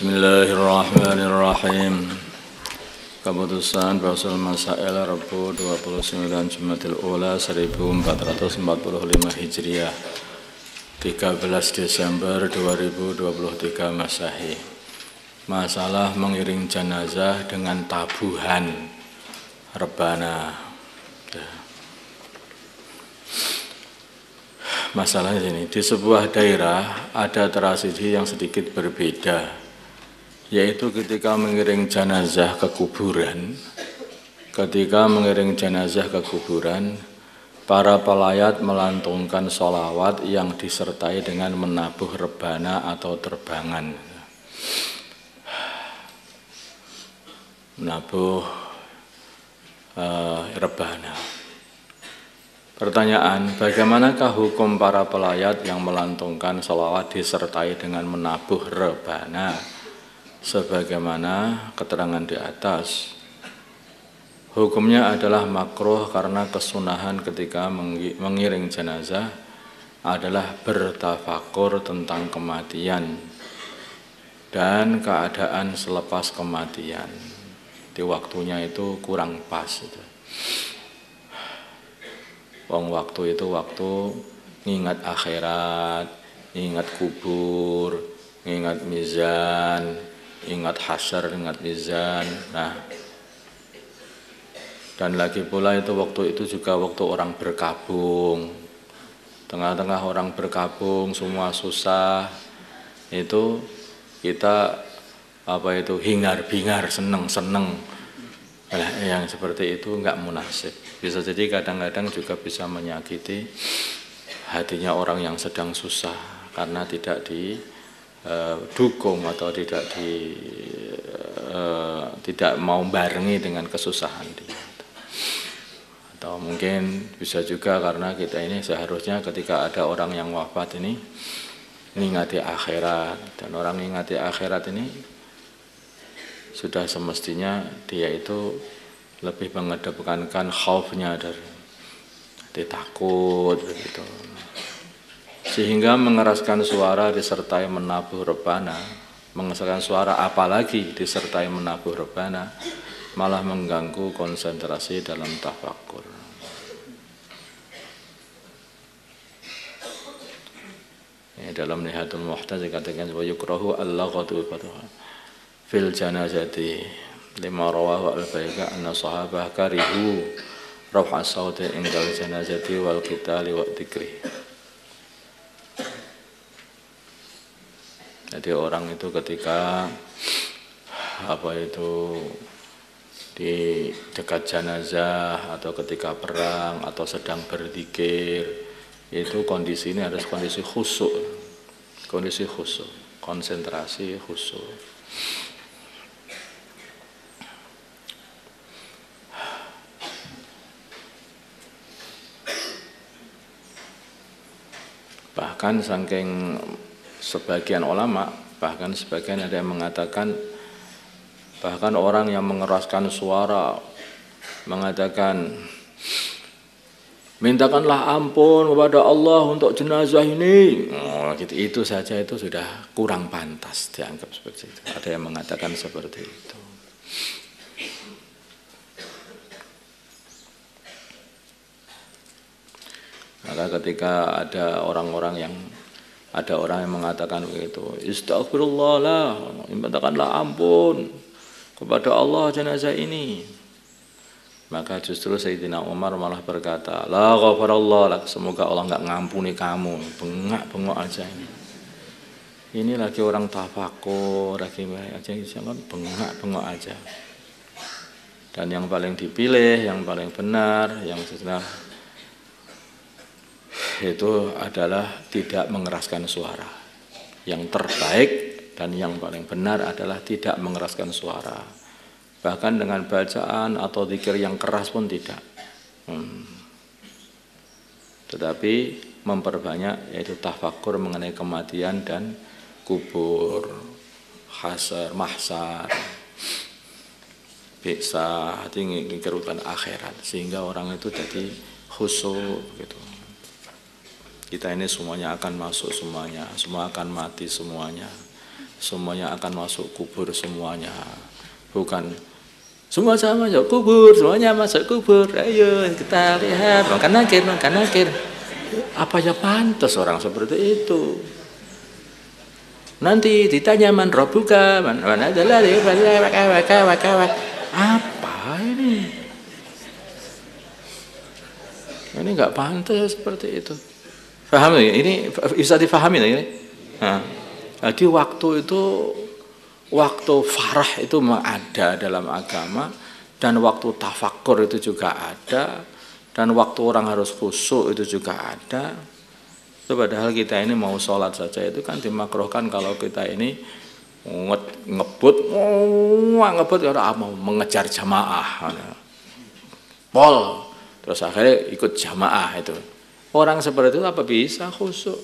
Bismillahirrahmanirrahim. Keputusan Basul Masail Rabu 29 Jumadil Ula 1445 Hijriah 13 Desember 2023 Masehi. Masalah mengiring jenazah dengan tabuhan rebana. Masalahnya ini, di sebuah daerah ada tradisi yang sedikit berbeda, yaitu ketika mengiring jenazah ke kuburan. Ketika mengiring jenazah ke kuburan, para pelayat melantungkan sholawat yang disertai dengan menabuh rebana atau terbangan. Menabuh rebana. Pertanyaan, bagaimanakah hukum para pelayat yang melantungkan sholawat disertai dengan menabuh rebana? Sebagaimana keterangan di atas, hukumnya adalah makruh karena kesunahan ketika mengiring jenazah adalah bertafakur tentang kematian dan keadaan selepas kematian. Di waktunya itu kurang pas itu. Waktu itu waktu ngingat akhirat, ingat kubur, ingat mizan, ingat hasyar, ingat mizan. Nah, dan lagi pula itu waktu itu juga waktu orang berkabung. Tengah-tengah orang berkabung semua susah. Itu kita hingar-bingar, seneng-seneng. Nah, yang seperti itu enggak munasib. Bisa jadi kadang-kadang juga bisa menyakiti hatinya orang yang sedang susah karena tidak didukung atau tidak mau barengi dengan kesusahan dia. Atau mungkin bisa juga karena kita ini seharusnya ketika ada orang yang wafat ini mengingati akhirat, dan orang mengingati akhirat ini sudah semestinya dia itu lebih mengedepankan khaufnya dari takut begitu. Sehingga mengeraskan suara disertai menabuh rebana, mengeraskan suara apalagi disertai menabuh rebana malah mengganggu konsentrasi dalam tafakkur. Dalam Nihatul Muhtaj dikatakan bahwa yukrahu al-laghatu fil janazati lima rawahu al-Baihaqi anna sahabah karihu raf'a sauti indal janazati wal qitali wa dzikri. Jadi orang itu ketika di dekat jenazah atau ketika perang atau sedang berzikir, itu kondisi ini harus kondisi khusyuk, konsentrasi khusyuk. Bahkan saking sebagian ulama, bahkan sebagian ada yang mengatakan, bahkan orang yang mengeraskan suara mengatakan, mintakanlah ampun kepada Allah untuk jenazah ini. Itu saja itu sudah kurang pantas dianggap seperti itu. Ada yang mengatakan seperti itu. Maka ketika ada orang yang mengatakan begitu, istaghfirullah lah, mintakanlah ampun kepada Allah jenazah ini. Maka justru Sayyidina Umar malah berkata, la ghafarallah, semoga Allah enggak ngampuni kamu, bengak-bengok aja ini. Ini lagi orang tafakur, lagi aja jangan bengak-bengok aja. Dan yang paling dipilih, yang paling benar, yang sudah itu adalah tidak mengeraskan suara. Yang terbaik dan yang paling benar adalah tidak mengeraskan suara. Bahkan dengan bacaan atau zikir yang keras pun tidak. Tetapi memperbanyak yaitu tafakur mengenai kematian dan kubur, hasyar, mahsyar, bisa hati ngikirkan akhirat, sehingga orang itu jadi khusyuk gitu. Kita ini semuanya akan masuk semuanya, semua akan mati semuanya. semuanya akan masuk kubur semuanya. Bukan semua sama masuk kubur, semuanya masuk kubur. Ayo kita lihat, makan nakir. Apa ya pantas orang seperti itu? Nanti ditanya man rabbuka, mana adalah apa ini? Ini nggak pantas seperti itu. Paham ya? Ini bisa difahami ya ini. Nah, jadi waktu itu, waktu farah itu memang ada dalam agama, dan waktu tafakkur itu juga ada, dan waktu orang harus khusyuk itu juga ada. Itu padahal kita ini mau sholat saja itu kan dimakruhkan kalau kita ini ngebut karena mau mengejar jamaah, pol, terus akhirnya ikut jamaah itu. Orang seperti itu apa bisa khusyuk?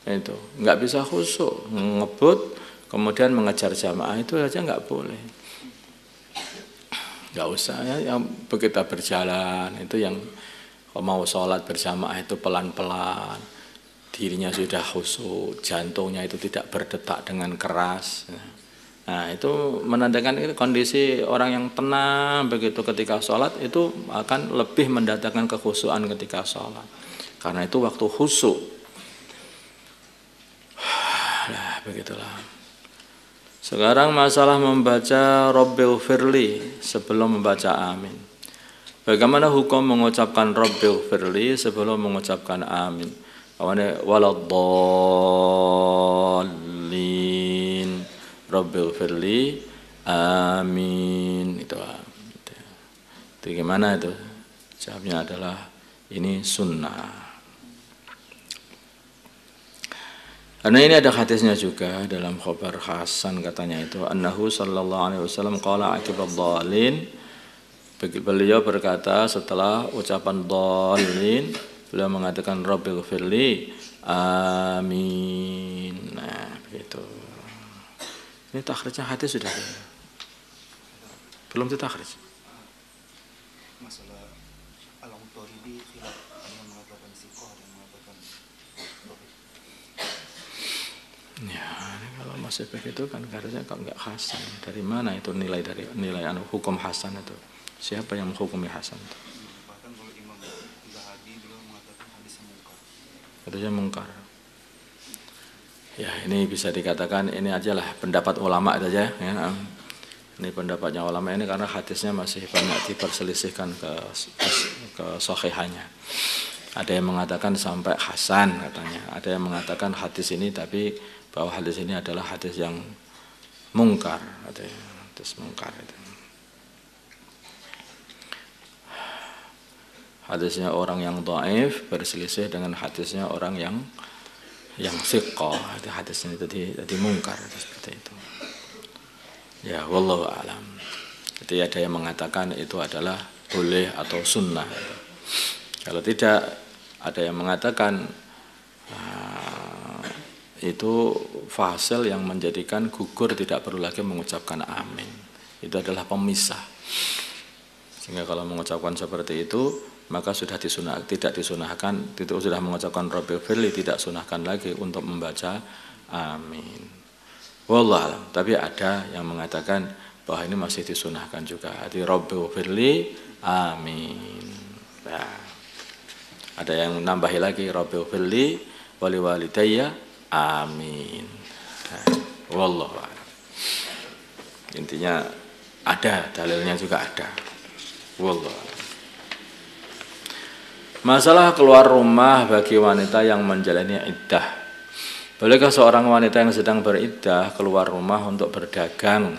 Itu nggak bisa khusyuk, ngebut kemudian mengejar jamaah itu aja nggak boleh. Nggak usah ya, yang kita berjalan itu yang mau sholat berjamaah itu pelan-pelan, dirinya sudah khusyuk, jantungnya itu tidak berdetak dengan keras. Nah itu menandakan itu kondisi orang yang tenang begitu ketika sholat itu akan lebih mendatangkan kekhusyuan ketika sholat. Karena itu waktu khusyuk. Nah begitulah. Sekarang masalah membaca Rabbighfirli sebelum membaca amin. Bagaimana hukum mengucapkan Rabbighfirli sebelum mengucapkan amin? Waladdallin Rabbighfirli amin. Itu gimana itu? Jawabnya adalah ini sunnah. Karena ini ada hadisnya juga dalam khabar Hasan katanya itu annahu sallallahu alaihi wasallam qala aqibad-dhalin. Beliau berkata setelah ucapan dhalin, beliau mengatakan Rabbighfirli amin. Nah, begitu. Ini takhrijnya hadis sudah. Belum ditakhrij. Masalah al-Mutaridi khilaf yang mengatakan siqah dan mengatakan ya, ini kalau masih begitu kan harusnya kok enggak hasan. Dari mana itu nilai hukum hasan itu? Siapa yang menghukumi hasan itu? Bahkan kalau Imam Zahabi beliau mengatakan hadisnya mungkar. Hadisnya mungkar. Ya, ini bisa dikatakan ini ajalah pendapat ulama saja ya. Ini pendapatnya ulama ini karena hadisnya masih banyak diperselisihkan ke sahihannya. Ada yang mengatakan sampai hasan katanya. Ada yang mengatakan hadis ini tapi bahwa hadis ini adalah hadis yang mungkar, katanya. Hadis mungkar itu. Hadisnya orang yang dhaif berselisih dengan hadisnya orang yang siqah. Hadisnya tadi mungkar seperti itu. Ya, wallahu a'lam. Jadi ada yang mengatakan itu adalah boleh atau sunnah. Kalau tidak, ada yang mengatakan itu fasil yang menjadikan gugur tidak perlu lagi mengucapkan amin. Itu adalah pemisah. Sehingga kalau mengucapkan seperti itu maka sudah tidak disunahkan, itu sudah mengucapkan Rabbighfirli tidak sunahkan lagi untuk membaca amin. Wallahu a'lam. Tapi ada yang mengatakan bahwa ini masih disunahkan juga. Jadi Rabbighfirli amin. Nah, ada yang nambahi lagi Rabbighfirli wali walidayya amin. Nah, wallahu a'lam. Intinya ada dalilnya juga ada. Wallahu a'lam. Masalah keluar rumah bagi wanita yang menjalani iddah. Bolehkah seorang wanita yang sedang beriddah keluar rumah untuk berdagang?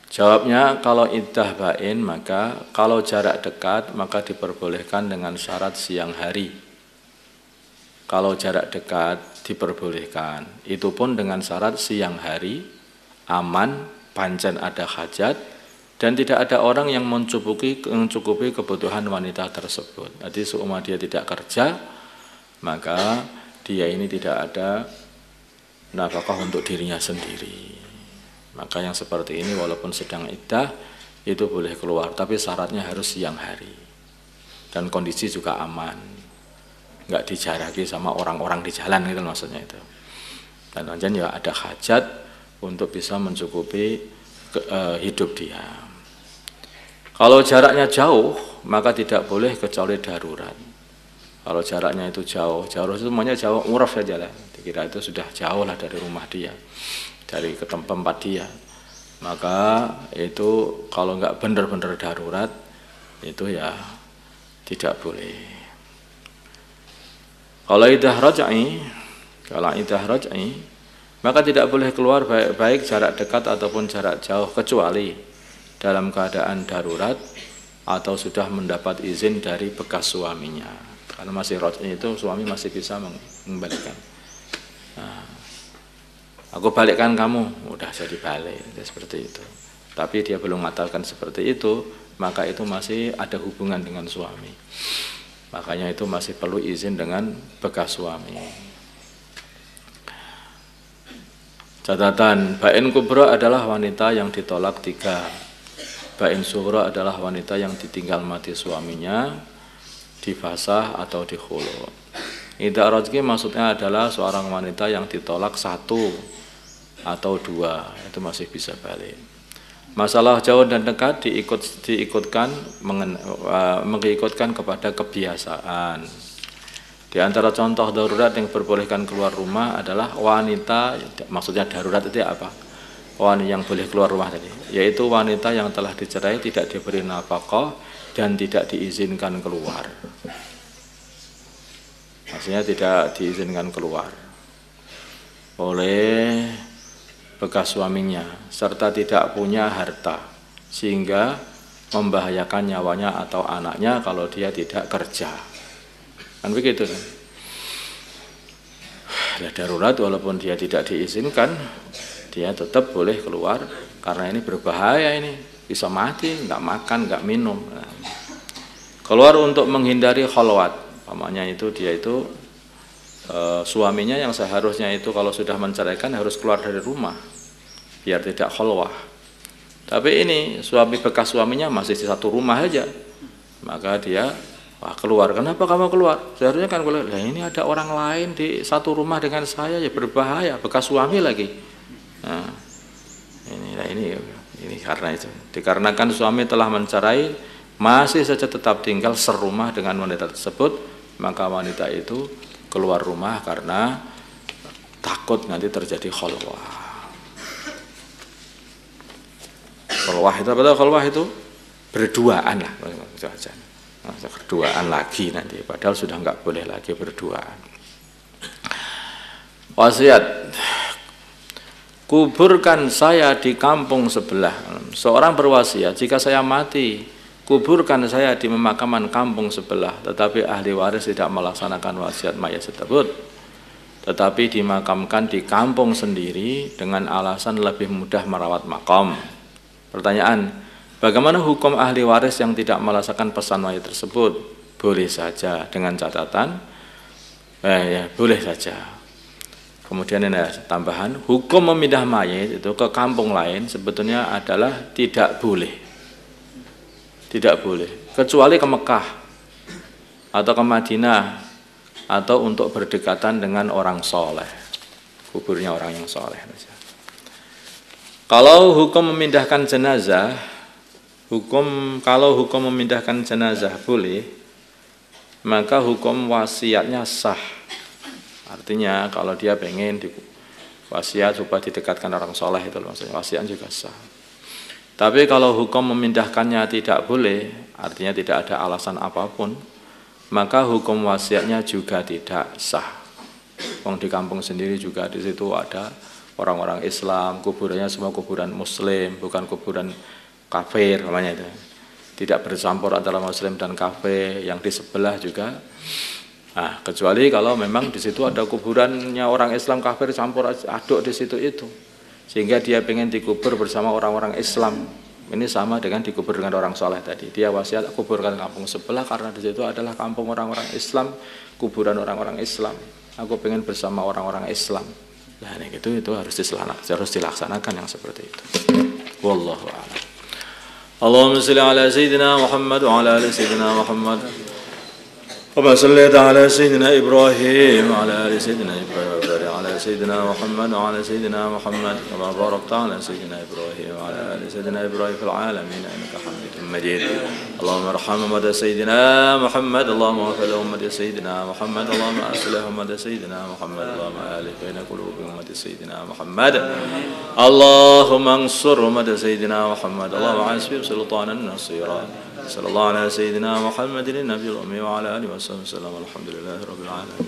Jawabnya, kalau iddah bain maka kalau jarak dekat maka diperbolehkan dengan syarat siang hari. Kalau jarak dekat diperbolehkan, itu pun dengan syarat siang hari, aman, pancen ada hajat, dan tidak ada orang yang mencukupi kebutuhan wanita tersebut. Jadi seumpama dia tidak kerja, maka dia ini tidak ada nafkah untuk dirinya sendiri. Maka yang seperti ini walaupun sedang iddah itu boleh keluar, tapi syaratnya harus siang hari. Dan kondisi juga aman, nggak dijaraki sama orang-orang di jalan gitu maksudnya itu. Dan pancen ya ada hajat untuk bisa mencukupi hidup dia. Kalau jaraknya jauh, maka tidak boleh kecuali darurat. Kalau jaraknya itu jauh itu semuanya jauh, uraf saja lah. Dikira itu sudah jauh lah dari rumah dia, dari tempat dia. Maka itu kalau nggak benar-benar darurat, itu ya tidak boleh. Kalau idah raj'i, maka tidak boleh keluar baik jarak dekat ataupun jarak jauh, kecuali dalam keadaan darurat atau sudah mendapat izin dari bekas suaminya. Karena masih raj'i itu suami masih bisa mengembalikan. Nah, aku balikkan kamu, udah jadi balik, seperti itu. Tapi dia belum mengatakan seperti itu, maka itu masih ada hubungan dengan suami. Makanya itu masih perlu izin dengan bekas suami. Catatan, bain kubra adalah wanita yang ditolak 3. Bain sughra adalah wanita yang ditinggal mati suaminya, difasah atau dikhulu. Idza raj'i maksudnya adalah seorang wanita yang ditolak 1 atau 2, itu masih bisa balik. Masalah jauh dan dekat mengikutkan kepada kebiasaan. Di antara contoh darurat yang diperbolehkan keluar rumah adalah wanita, maksudnya darurat itu apa? Wanita yang boleh keluar rumah tadi, yaitu wanita yang telah dicerai, tidak diberi nafkah dan tidak diizinkan keluar. Maksudnya tidak diizinkan keluar oleh bekas suaminya, serta tidak punya harta sehingga membahayakan nyawanya atau anaknya kalau dia tidak kerja. Kan begitu kan? Nah, darurat walaupun dia tidak diizinkan, dia tetap boleh keluar karena ini berbahaya, ini bisa mati, nggak makan, nggak minum. Nah, keluar untuk menghindari khalwat, namanya itu dia itu suaminya yang seharusnya itu kalau sudah menceraikan harus keluar dari rumah biar tidak khalwah. Tapi ini suami bekas suaminya masih di satu rumah aja, maka dia keluar. Kenapa kamu keluar? Seharusnya kan keluar. Nah, ini ada orang lain di satu rumah dengan saya, ya berbahaya, bekas suami lagi. Nah, ini karena itu. Dikarenakan suami telah mencerai, masih saja tetap tinggal serumah dengan wanita tersebut, maka wanita itu keluar rumah karena takut nanti terjadi khalwah. Khalwah itu apa? Khalwah itu berduaan lah, berduaan lagi nanti. Padahal sudah nggak boleh lagi berduaan. Wasiat. Kuburkan saya di kampung sebelah. Seorang berwasiat, jika saya mati, kuburkan saya di pemakaman kampung sebelah. Tetapi ahli waris tidak melaksanakan wasiat mayat tersebut, tetapi dimakamkan di kampung sendiri dengan alasan lebih mudah merawat makam. Pertanyaan, bagaimana hukum ahli waris yang tidak melaksanakan pesan mayat tersebut? Boleh saja dengan catatan, boleh saja. Kemudian ada tambahan, hukum memindah mayit itu ke kampung lain sebetulnya adalah tidak boleh. Tidak boleh, kecuali ke Mekah atau ke Madinah atau untuk berdekatan dengan orang soleh, kuburnya orang yang soleh. Kalau hukum memindahkan jenazah, kalau hukum memindahkan jenazah boleh, maka hukum wasiatnya sah. Artinya kalau dia pengen wasiat supaya didekatkan orang soleh itu maksudnya wasiat juga sah. Tapi kalau hukum memindahkannya tidak boleh, artinya tidak ada alasan apapun, maka hukum wasiatnya juga tidak sah. Wong di kampung sendiri juga di situ ada orang-orang Islam, kuburannya semua kuburan Muslim, bukan kuburan kafir namanya itu. Tidak bercampur antara Muslim dan kafir, yang di sebelah juga. Nah, kecuali kalau memang di situ ada kuburannya orang Islam kafir campur aduk di situ itu, sehingga dia pengen dikubur bersama orang-orang Islam. Ini sama dengan dikubur dengan orang soleh tadi. Dia wasiat kuburkan kampung sebelah karena di situ adalah kampung orang-orang Islam, kuburan orang-orang Islam. Aku pengen bersama orang-orang Islam. Nah, ini gitu itu harus dilaksanakan yang seperti itu. Wallahu a'lam. Allahumma shalli ala sayyidina Muhammad wa ala ali sayyidina Muhammad. وما صليت على سيدنا إبراهيم وعلى آل سيدنا إبراهيم وبارك على سيدنا محمد وعلى سيدنا محمد كما باركت على سيدنا إبراهيم وعلى آل سيدنا إبراهيم في العالمين إنك حميد مجيد اللهم ارحم أمة سيدنا محمد اللهم اغفر لأمة سيدنا محمد اللهم أصلح أمة سيدنا محمد اللهم ألف بين قلوب أمة سيدنا محمد اللهم انصر أمة سيدنا محمد اللهم عزهم سلطانا نصيرا صلى الله على سيدنا محمد النبي الأمي وعلى آله وصحبه وسلم الحمد لله رب العالمين.